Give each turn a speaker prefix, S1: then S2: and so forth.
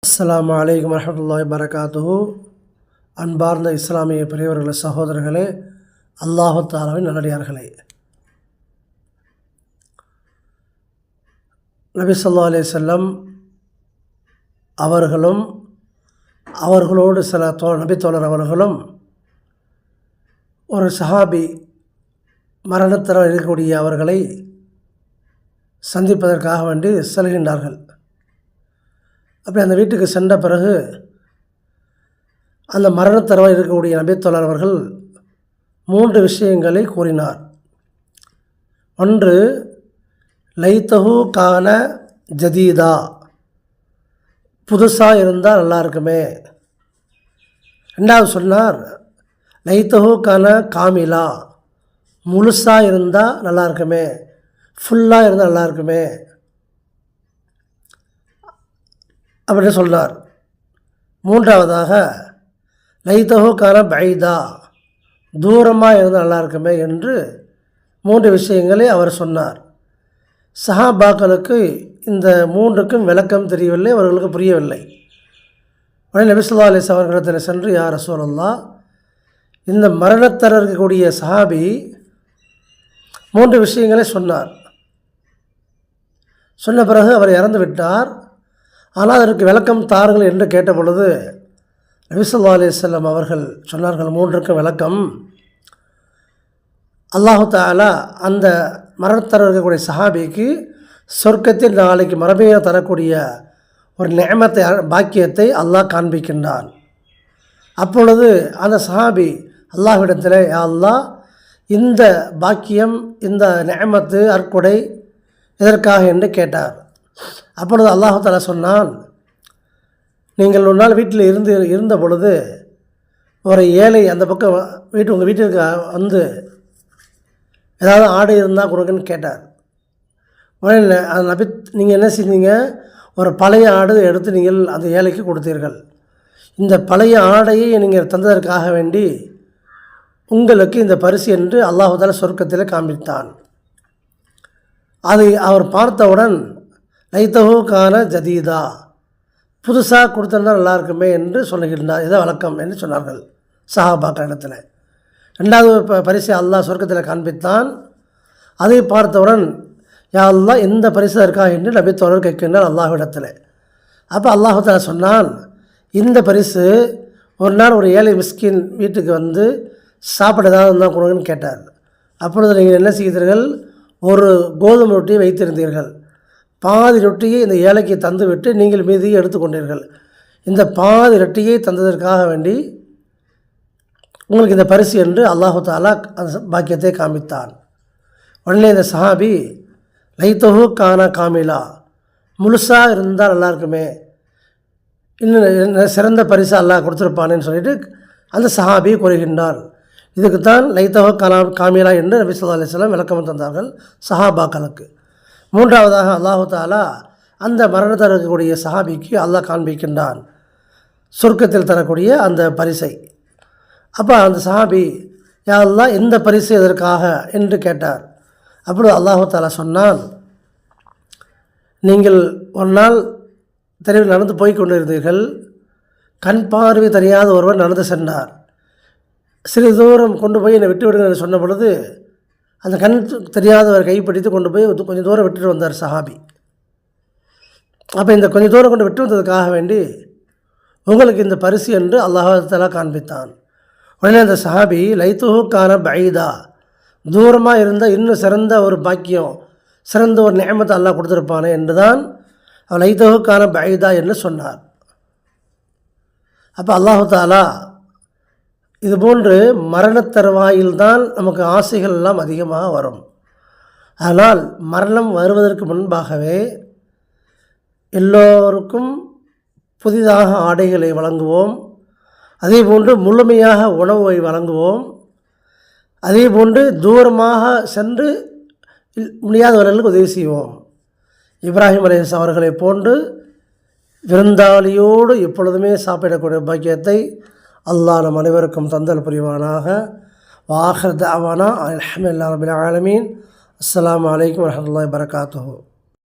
S1: அஸ்ஸலாமு அலைக்கும் வரஹ்மத்துல்லாஹி வபரகாத்துஹு. அன்பார்ந்த இஸ்லாமிய பெரியவர்களே, சகோதரர்களே, அல்லாஹு தஆலாவின் நல்லடியார்களே, நபி ஸல்லல்லாஹு அலைஹி வஸல்லம் அவர்களும் அவர்களோடு சில நபித்தோழர் அவர்களும் ஒரு சஹாபி மரணத்தில் இருக்கக்கூடிய அவர்களை சந்திப்பதற்காக வேண்டி செல்கின்றார்கள். அப்படி அந்த வீட்டுக்கு சென்ற பிறகு அந்த மரணத்தரவாக இருக்கக்கூடிய நபித்தோழர் அவர்கள் 3 விஷயங்களை கூறினார். ஒன்று, லைத்தஹு கான ஜதீதா, புதுசாக இருந்தால் நல்லா இருக்குமே. ரெண்டாவது சொன்னார், லைத்தஹு கான காமிலா, முழுசாக இருந்தால் நல்லா இருக்குமே, ஃபுல்லாக இருந்தால் நல்லா இருக்குமே அப்படின்னு சொன்னார். மூன்றாவதாக, லைத்தஹு கான பைதா, தூரமாக இருந்தால் நல்லா இருக்குமே என்று 3 விஷயங்களை அவர் சொன்னார். சஹாபாக்களுக்கு இந்த 3க்கும் விளக்கம் தெரியவில்லை, அவர்களுக்கு புரியவில்லை. உடனே நபி ஸல்லல்லாஹு அலைஹி வஸல்லம் அவர்களிடத்தில் சென்று, யா ரசூலல்லாஹ், இந்த மரணத்தர இருக்கக்கூடிய சஹாபி 3 விஷயங்களை சொன்னார். சொன்ன பிறகு அவர் இறந்து விட்டார், ஆனால் அதற்கு விளக்கம் தாருங்கள் என்று கேட்ட பொழுது நபி ஸல்லல்லாஹு அலைஹி வஸல்லம் அவர்கள் சொன்னார்கள், 3க்கும் விளக்கம். அல்லாஹு தஆலா அந்த மரணத்தர இருக்கக்கூடிய சஹாபிக்கு சொர்க்கத்தில் நாளைக்கு மறுமையை தரக்கூடிய ஒரு நிஅமத்தை, பாக்கியத்தை அல்லாஹ் காண்பிக்கின்றான். அப்பொழுது அந்த சஹாபி அல்லாஹ்விடத்தில், யா அல்லாஹ், இந்த பாக்கியம், இந்த நிஅமத்து, அற்கொடை எதற்காக என்று கேட்டார். அப்பொழுது அல்லாஹு தஆலா சொன்னான், நீங்கள் ஒரு நாள் வீட்டில் இருந்த பொழுது ஒரு ஏழை அந்த பக்கம் உங்கள் வீட்டிற்கு வந்து ஏதாவது ஆடை இருந்தால் கொடுங்கன்னு கேட்டார். உடனே அந்த நீங்கள் என்ன செஞ்சீங்க, ஒரு பழைய ஆடு எடுத்து நீங்கள் அந்த ஏழைக்கு கொடுத்தீர்கள். இந்த பழைய ஆடையை நீங்கள் தந்ததற்காக வேண்டி உங்களுக்கு இந்த பரிசு என்று அல்லாஹு தஆலா சொர்க்கத்தில் காண்பித்தான். அதை அவர் பார்த்தவுடன், லைத்தஹு கான ஜதீதா, புதுசாக கொடுத்திருந்தா நல்லா இருக்குமே என்று சொல்லுகின்றார். இதை வழக்கம் என்று சொன்னார்கள் சஹாபாக்கள் இடத்துல. 2வது பரிசை அல்லாஹ் சொர்க்கத்தில் காண்பித்தான். அதை பார்த்தவுடன், யா அல்லாஹ், எந்த பரிசு இருக்கா என்று நபித்தோழர் கேட்கின்றார் அல்லாஹ்விடத்தில். அப்போ அல்லாஹு தஆலா சொன்னான், இந்த பரிசு ஒரு நாள் ஒரு ஏழை மிஸ்கின் வீட்டுக்கு வந்து சாப்பிட ஏதாவது இருந்தால் கொடுங்கன்னு கேட்டார். அப்பொழுது நீங்கள் என்ன செய்தீர்கள், ஒரு கோதுமை ரொட்டியை வைத்திருந்தீர்கள். பாதி ரொட்டியை இந்த ஏழைக்கு தந்துவிட்டு நீங்கள் மீதியை எடுத்துக்கொண்டீர்கள். இந்த பாதி ரொட்டியை தந்ததற்காக வேண்டி உங்களுக்கு இந்த பரிசு என்று அல்லாஹு தஆலா அந்த பாக்கியத்தை காண்பித்தான். உடனே இந்த சஹாபி, லைத்தஹு கான காமிலா, முழுசாக இருந்தால் நல்லா இருக்குமே, இன்னும் சிறந்த பரிசு அல்லாஹ் கொடுத்துருப்பானேன்னு சொல்லிட்டு அந்த சஹாபி கூறுகின்றார். இதுக்குத்தான் லைத்தஹு காமிலா என்று நபி ஸல்லல்லாஹு அலைஹி வஸல்லம் விளக்கம் தந்தார்கள் சஹாபாக்களுக்கு. 3வதாக அல்லாஹு தஆலா அந்த மரணத்தில் இருக்கக்கூடிய சஹாபிக்கு அல்லாஹ் காண்பிக்கின்றான் சொர்க்கத்தில் தரக்கூடிய அந்த பரிசை. அப்போ அந்த சஹாபி, யா அல்லாஹ், எந்த பரிசு எதற்காக என்று கேட்டார். அப்படி அல்லாஹு தஆலா சொன்னான், நீங்கள் ஒரு நாள் தெருவில் நடந்து போய் கொண்டிருந்தீர்கள். கண் பார்வை தெரியாத ஒருவர் நடந்து சென்றார். சிறிது தூரம் கொண்டு போய் என்னை விட்டு விடுங்கள் என்று சொன்ன பொழுது அந்த கண் தெரியாதவர் கைப்பிடித்து கொண்டு போய் கொஞ்சம் தூரம் விட்டுட்டு வந்தார் சஹாபி. அப்போ இந்த கொஞ்சம் தூரம் கொண்டு விட்டு வந்ததுக்காக வேண்டி உங்களுக்கு இந்த பரிசு என்று அல்லாஹ் தஆலா காண்பித்தான். உடனே அந்த சஹாபி, லைத்தஹு கான பைதா, தூரமாக இருந்தால் இன்னும் சிறந்த ஒரு பாக்கியம், சிறந்த ஒரு நிஅமத்தை அல்லாஹ் கொடுத்துருப்பானே என்று தான் லைத்தஹு கான பைதா என்று சொன்னார். அப்போ அல்லாஹு தஆலா இதுபோன்று மரணத்தருவாயில்தான் நமக்கு ஆசைகள் எல்லாம் அதிகமாக வரும். ஆனால் மரணம் வருவதற்கு முன்பாகவே எல்லோருக்கும் புதிதாக ஆடைகளை வழங்குவோம், அதே போன்று முழுமையாக உணவை வழங்குவோம், அதே போன்று தூரமாக சென்று முடியாதவர்களுக்கு உதவி செய்வோம். இப்ராஹிம் அலைஹிஸ்ஸலாம் அவர்களை போன்று விருந்தாளியோடு எப்பொழுதுமே சாப்பிடக்கூடிய பாக்கியத்தை அல்லாஹ் நம் அனைவருக்கும் தந்தல் புரிவானாக. வாஹிர் தஅவானா அல்ஹம்துலில்லாஹி ரப்பில் ஆலமீன். அஸ்ஸலாமு அலைக்கும் வரஹ்மத்துல்லாஹி வபரகாத்துஹு.